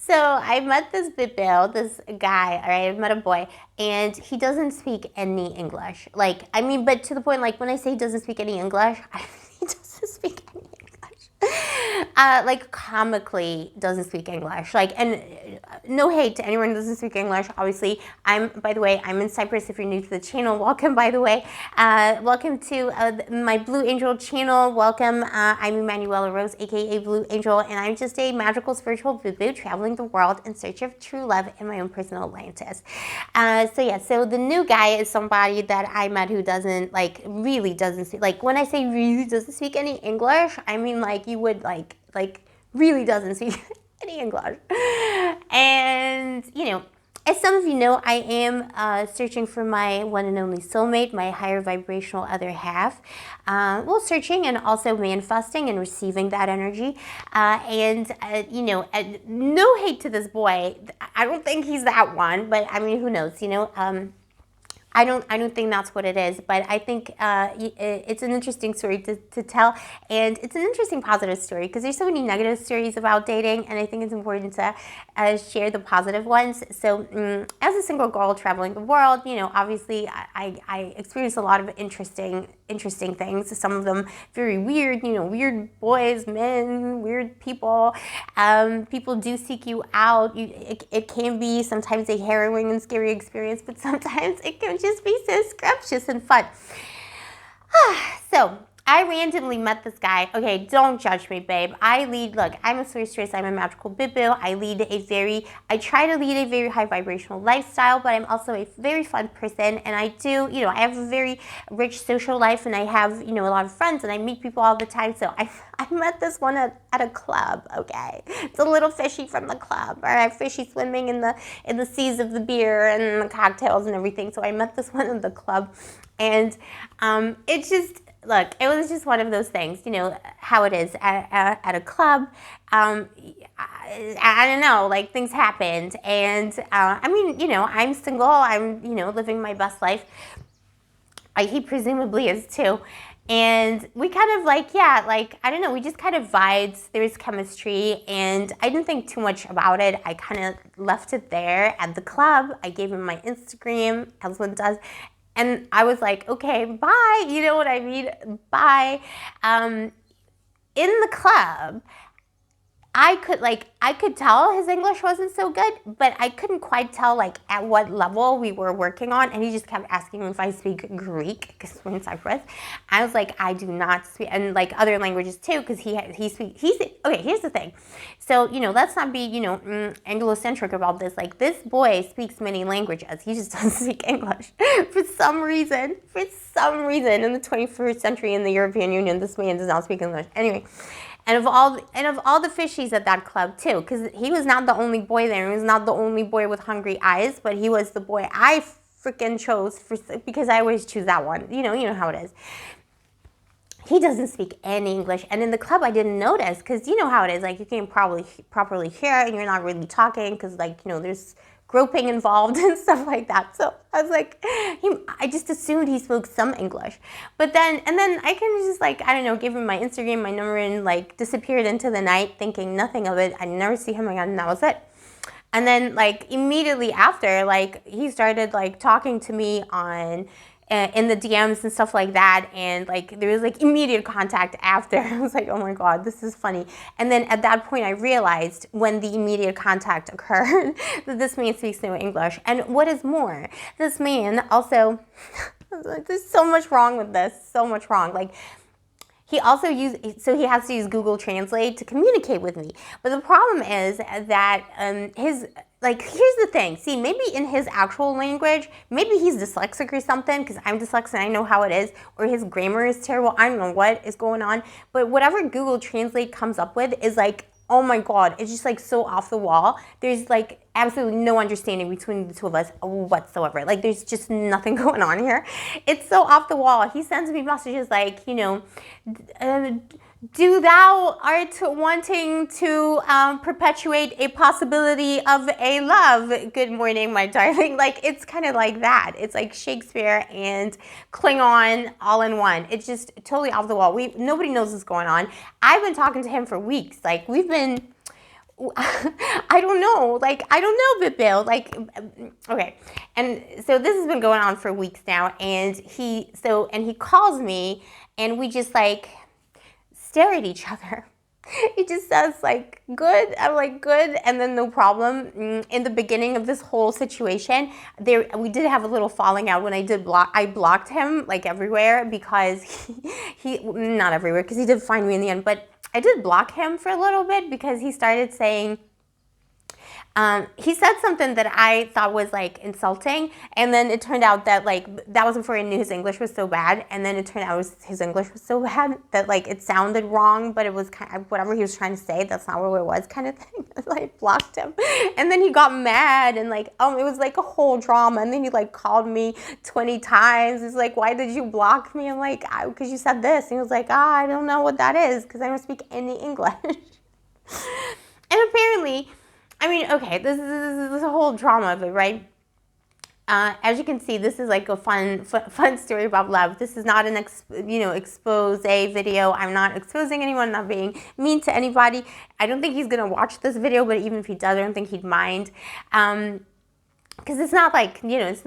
So I met this Bill, this guy, all right, I met a boy, and he doesn't speak any English. Like, I mean, but to the point, like, when I say he doesn't speak any English, he doesn't speak any English. Like comically doesn't speak English. Like, and no hate to anyone who doesn't speak English. Obviously, by the way, I'm in Cyprus. If you're new to the channel, welcome, by the way. Welcome to my Blue Angel channel. Welcome. I'm Emanuela Rose, aka Blue Angel, and I'm just a magical spiritual boo traveling the world in search of true love in my own personal Atlantis. So the new guy is somebody that I met who doesn't, like, really doesn't speak, like, when I say really doesn't speak any English, I mean, like, you would, like really doesn't speak any English. And, you know, as some of you know, I am searching for my one and only soulmate, my higher vibrational other half. Well, searching and also manifesting and receiving that energy. You know, no hate to this boy. I don't think he's that one, but I mean, who knows, you know? I don't think that's what it is, but I think it's an interesting story to tell, and it's an interesting positive story because there's so many negative stories about dating, and I think it's important to share the positive ones. So as a single girl traveling the world, you know, obviously I experienced a lot of interesting things. Some of them very weird, you know, weird boys, men, weird people. People do seek you out. It can be sometimes a harrowing and scary experience, but sometimes it can just be so scrumptious and fun. So I randomly met this guy. Okay, don't judge me, babe. Look, I'm a sorceress, I'm a magical bibbo. I try to lead a very high vibrational lifestyle, but I'm also a very fun person, and I do, you know, I have a very rich social life, and I have, you know, a lot of friends, and I meet people all the time. So I met this one at a club, okay? It's a little fishy from the club, all right? Fishy swimming in the seas of the beer and the cocktails and everything. So I met this one at the club, and look, it was just one of those things, you know, how it is at a club. I don't know, like, things happened. And I mean, you know, I'm single. I'm, you know, living my best life. He presumably is too. And we kind of, like, yeah, like, I don't know, we just kind of vibed. There was chemistry, and I didn't think too much about it. I kind of left it there at the club. I gave him my Instagram, as one does. And I was like, okay, bye. You know what I mean? Bye. In the club, I could tell his English wasn't so good, but I couldn't quite tell, like, at what level we were working on. And he just kept asking me if I speak Greek, because we're in Cyprus. I was like, I do not speak, and, like, other languages too, because okay, here's the thing. So, you know, let's not be, you know, Anglocentric about this. Like, this boy speaks many languages. He just doesn't speak English. For some reason, in the 21st century in the European Union, this man does not speak English. Anyway. And of all the fishies at that club too, because he was not the only boy there. He was not the only boy with hungry eyes, but he was the boy I freaking chose because I always choose that one. You know how it is. He doesn't speak any English, and in the club I didn't notice because you know how it is. Like, you can't probably properly hear, and you're not really talking because, like, you know, there's groping involved and stuff like that. So I was like, I just assumed he spoke some English. But then I kind of just, like, I don't know, gave him my Instagram, my number, and, like, disappeared into the night thinking nothing of it. I never see him again, and that was it. And then, like, immediately after, like, he started, like, talking to me in the DMs and stuff like that, and, like, there was, like, immediate contact after. I was like, oh my god, this is funny. And then at that point I realized, when the immediate contact occurred, that this man speaks no English. And what is more, this man also there's so much wrong with this, so much wrong. Like, he has to use Google Translate to communicate with me. But the problem is that here's the thing. See, maybe in his actual language, maybe he's dyslexic or something, because I'm dyslexic and I know how it is, or his grammar is terrible. I don't know what is going on. But whatever Google Translate comes up with is, like, oh my god, it's just, like, so off the wall. There's, like, absolutely no understanding between the two of us whatsoever. Like, there's just nothing going on here. It's so off the wall. He sends me messages like, you know, do thou art wanting to perpetuate a possibility of a love? Good morning, my darling. Like, it's kind of like that. It's like Shakespeare and Klingon all in one. It's just totally off the wall. Nobody knows what's going on. I've been talking to him for weeks. Like, we've been, I don't know. know. Like, I don't know, Bill. Like, okay. And so this has been going on for weeks now. And he calls me and we just like stare at each other. He just says like, good. I'm like, good. And then no problem. In the beginning of this whole situation, we did have a little falling out when I blocked him like everywhere because he not everywhere because he did find me in the end, but I did block him for a little bit because he started saying, he said something that I thought was like insulting, and then it turned out that like that was before I knew his English was so bad, and then it turned out his English was so bad that like it sounded wrong, but it was kind of whatever he was trying to say, that's not what it was, kind of thing. So I blocked him, and then he got mad, and like it was like a whole drama, and then he like called me 20 times. He's like, why did you block me? I'm like, because you said this. And he was like, I don't know what that is because I don't speak any English. And apparently, I mean, okay, this is a whole drama of it, right? As you can see, this is like a fun story about love. This is not an expose video. I'm not exposing anyone, not being mean to anybody. I don't think he's gonna watch this video, but even if he does, I don't think he'd mind, because it's not like, it's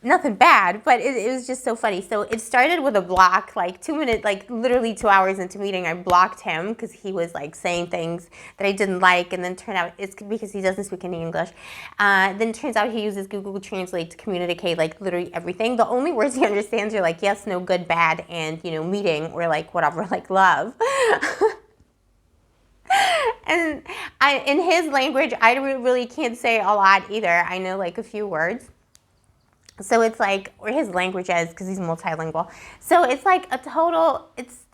nothing bad, but it was just so funny. So it started with a block, like 2 minutes, like literally 2 hours into meeting, I blocked him because he was like saying things that I didn't like, and then turned out it's because he doesn't speak any English. Then it turns out he uses Google Translate to communicate like literally everything. The only words he understands are like yes, no, good, bad, and meeting, or like whatever, like love. And in his language, I really can't say a lot either. I know like a few words. So it's like, or his language is, because he's multilingual. So it's like a total, it's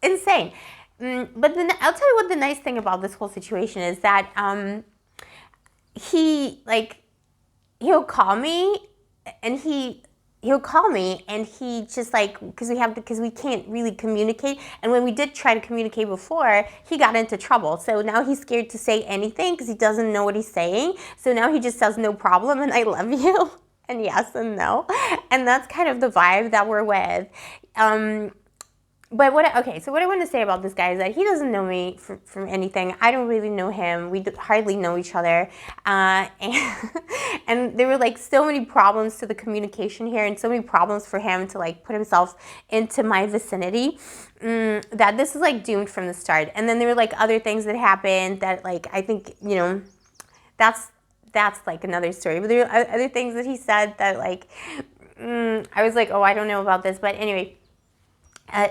insane. But then I'll tell you what the nice thing about this whole situation is that he'll call me and he just like, because we can't really communicate, and when we did try to communicate before, he got into trouble. So now he's scared to say anything because he doesn't know what he's saying. So now he just says no problem and I love you and yes and no, and that's kind of the vibe that we're with. But so what I want to say about this guy is that he doesn't know me from anything. I don't really know him. We hardly know each other. And there were like so many problems to the communication here, and so many problems for him to like put himself into my vicinity, that this is like doomed from the start. And then there were like other things that happened that like, I think, that's like another story. But there were other things that he said that like, I was like, oh, I don't know about this. But anyway,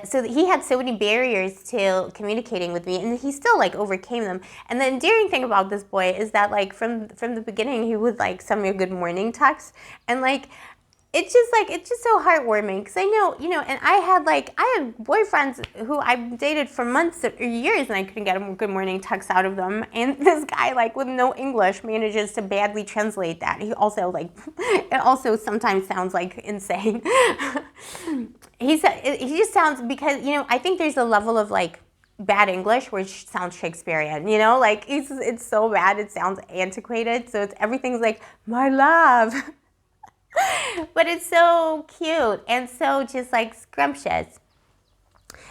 so he had so many barriers to communicating with me, and he still like overcame them. And the endearing thing about this boy is that like from the beginning, he would like send me a good morning text, and like it's just so heartwarming because I know, and I had boyfriends who I dated for months or years, and I couldn't get a good morning text out of them. And this guy, like with no English, manages to badly translate that. He also it also sometimes sounds like insane. He just sounds, because I think there's a level of like bad English where it sounds Shakespearean, like it's so bad it sounds antiquated. So everything's like my love. But it's so cute and so just like scrumptious.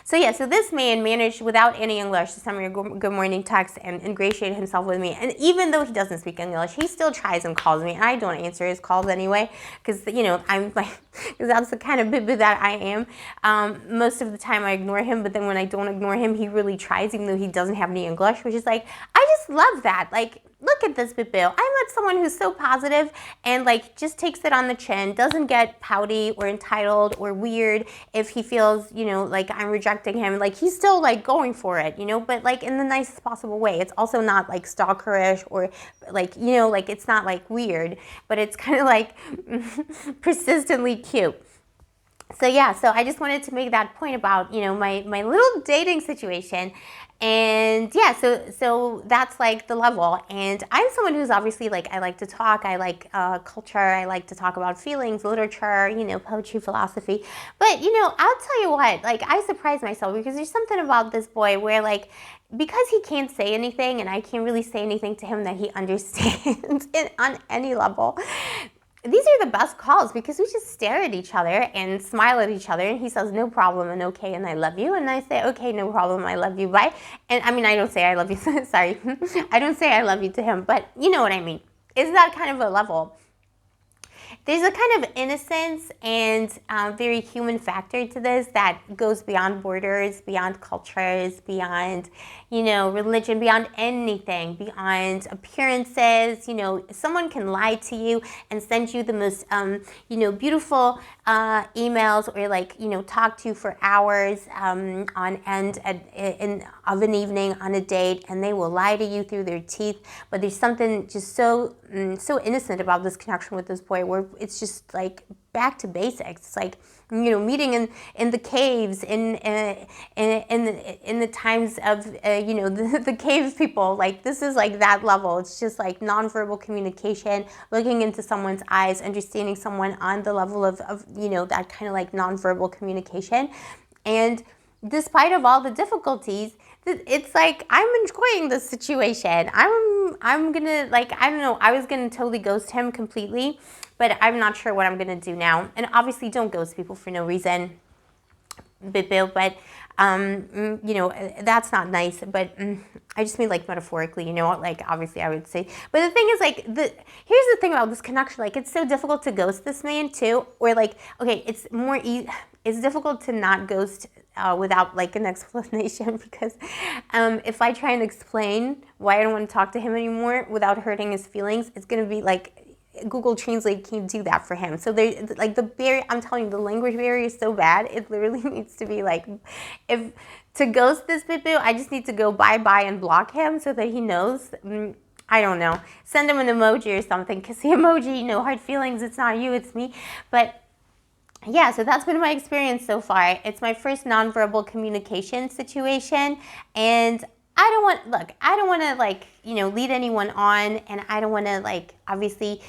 So yeah, so this man managed without any English to send me a good morning text and ingratiate himself with me. And even though he doesn't speak English, he still tries and calls me. And I don't answer his calls anyway because, I'm like, because that's the kind of bit that I am. Most of the time I ignore him, but then when I don't ignore him, he really tries, even though he doesn't have any English, which is like, I just love that. Like, look at this bit, Bill. I met someone who's so positive and like just takes it on the chin, doesn't get pouty or entitled or weird if he feels, like I'm rejecting him. Like he's still like going for it, but like in the nicest possible way. It's also not like stalkerish or like, like it's not like weird, but it's kind of like persistently cute. So yeah, so I just wanted to make that point about, my little dating situation. And yeah, so that's like the level. And I'm someone who's obviously like, I like to talk, I like culture, I like to talk about feelings, literature, poetry, philosophy. But, I'll tell you what, like I surprised myself because there's something about this boy where like, because he can't say anything and I can't really say anything to him that he understands on any level, these are the best calls because we just stare at each other and smile at each other, and he says no problem and okay and I love you, and I say okay, no problem, I love you, bye. And I mean, I don't say I love you, sorry, I don't say I love you to him, but you know what I mean. Is that kind of a level? There's a kind of innocence and very human factor to this that goes beyond borders, beyond cultures, beyond, you know, religion, beyond anything, beyond appearances. You know, someone can lie to you and send you the most, you know, beautiful emails, or like, you know, talk to you for hours on end of an evening on a date, and they will lie to you through their teeth. But there's something just so innocent about this connection with this boy, where it's just like back to basics. It's like, you know, meeting in the caves, in the times of you know, the cave people. Like, this is like that level. It's just like nonverbal communication, looking into someone's eyes, understanding someone on the level of you know, that kind of like nonverbal communication. And despite of all the difficulties, it's like I'm enjoying this situation. I'm gonna, like, I don't know, I was gonna totally ghost him completely, but I'm not sure what I'm gonna do now. And obviously don't ghost people for no reason, but you know, that's not nice. But I just mean like metaphorically, you know, like obviously I would say. But the thing is, like, here's the thing about this connection, like, it's so difficult to ghost this man too, or like, okay, it's difficult to not ghost without like an explanation, because if I try and explain why I don't want to talk to him anymore without hurting his feelings, it's gonna be like Google Translate can't do that for him. So there, like, the barrier, I'm telling you, the language barrier is so bad. It literally needs to be like, if to ghost this boo, I just need to go bye and block him so that he knows. I don't know. Send him an emoji or something, because the emoji, no hard feelings. It's not you, it's me. But yeah, so that's been my experience so far. It's my first nonverbal communication situation, and I don't want to like, you know, lead anyone on, and I don't want to like, obviously,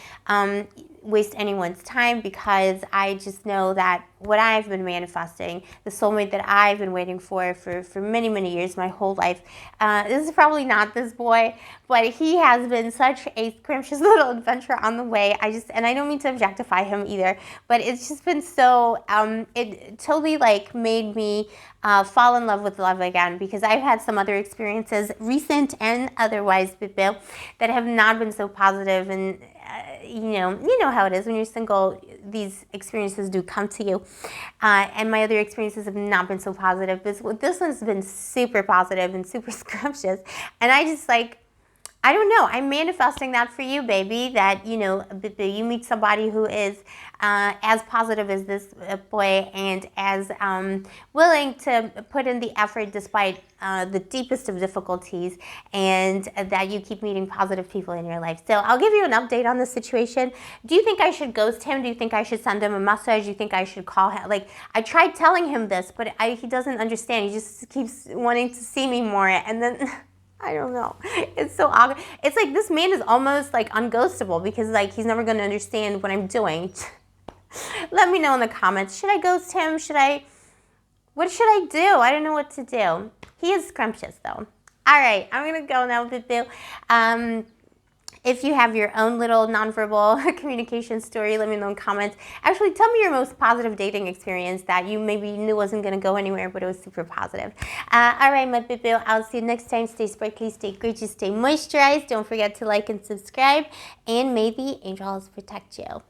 waste anyone's time, because I just know that what I've been manifesting, the soulmate that I've been waiting for many, many years, my whole life, this is probably not this boy, but he has been such a scrumptious little adventure on the way. And I don't mean to objectify him either, but it's just been so, it totally like made me fall in love with love again, because I've had some other experiences, recent and otherwise, that have not been so positive. And you know how it is when you're single, these experiences do come to you, and my other experiences have not been so positive, but this one's been super positive and super scrumptious. And I just like, I don't know, I'm manifesting that for you, baby, that, you know, you meet somebody who is as positive as this boy, and as willing to put in the effort despite the deepest of difficulties, and that you keep meeting positive people in your life. So I'll give you an update on the situation. Do you think I should ghost him? Do you think I should send him a message? Do you think I should call him? Like, I tried telling him this, but he doesn't understand. He just keeps wanting to see me more, and then I don't know. It's so awkward. It's like this man is almost like unghostable, because like he's never going to understand what I'm doing. Let me know in the comments. Should I ghost him? What should I do? I don't know what to do. He is scrumptious though. All right, I'm going to go now, boo. If you have your own little nonverbal communication story, let me know in comments. Actually, tell me your most positive dating experience that you maybe knew wasn't going to go anywhere, but it was super positive. All right, my boo. I'll see you next time. Stay sparkly, stay gorgeous, stay moisturized. Don't forget to like and subscribe. And may the angels protect you.